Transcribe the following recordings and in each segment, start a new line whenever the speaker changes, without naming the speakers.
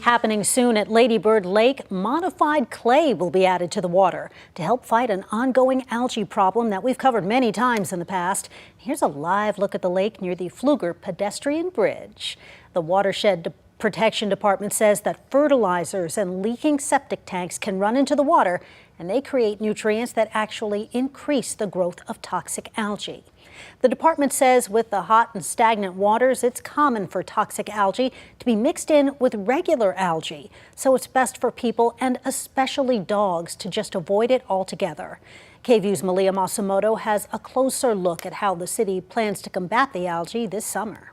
Happening soon at Lady Bird Lake, modified clay will be added to the water to help fight an ongoing algae problem that we've covered many times in the past. Here's a live look at the lake near the Pfluger pedestrian bridge. The Watershed Protection Department says that fertilizers and leaking septic tanks can run into the water, and they create nutrients that actually increase the growth of toxic algae. The department says with the hot and stagnant waters, it's common for toxic algae to be mixed in with regular algae. So it's best for people and especially dogs to just avoid it altogether. KVUE's Malia Masumoto has a closer look at how the city plans to combat the algae this summer.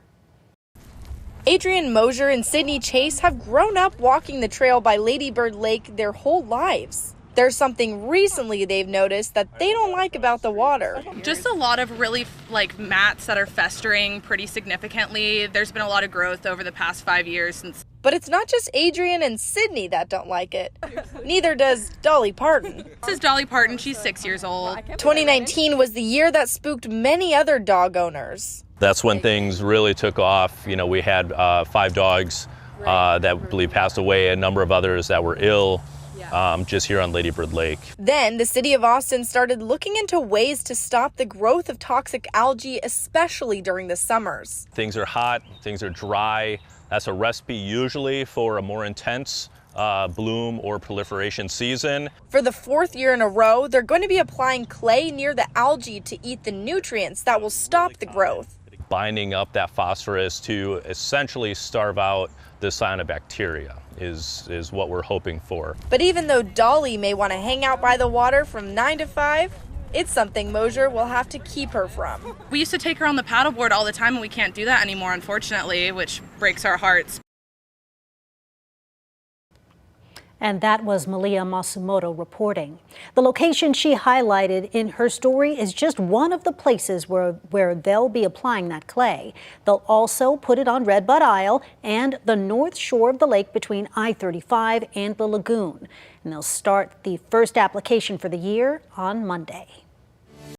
Adrian Mosier and Sydney Chase have grown up walking the trail by Lady Bird Lake their whole lives. There's something recently they've noticed that they don't like about the water.
Just a lot of really mats that are festering pretty significantly. There's been a lot of growth over the past 5 years.
But it's not just Adrian and Sydney that don't like it. Neither does Dolly Parton.
This is Dolly Parton. She's 6 years old.
2019 was the year that spooked many other dog owners.
That's when things really took off. You know, we had 5 dogs that I believe passed away, a number of others that were ill. Just here on Lady Bird Lake.
Then the city of Austin started looking into ways to stop the growth of toxic algae, especially during the summers.
Things are hot, things are dry. That's a recipe usually for a more intense bloom or proliferation season.
For the 4th year in a row, they're going to be applying clay near the algae to eat the nutrients that will stop the growth.
Binding up that phosphorus to essentially starve out the cyanobacteria is what we're hoping for.
But even though Dolly may want to hang out by the water from 9 to 5, it's something Mosier will have to keep her from.
We used to take her on the paddleboard all the time, and we can't do that anymore, unfortunately, which breaks our hearts.
And that was Malia Masumoto reporting. The location she highlighted in her story is just one of the places where they'll be applying that clay. They'll also put it on Redbud Isle and the north shore of the lake between I-35 and the lagoon. And they'll start the first application for the year on Monday.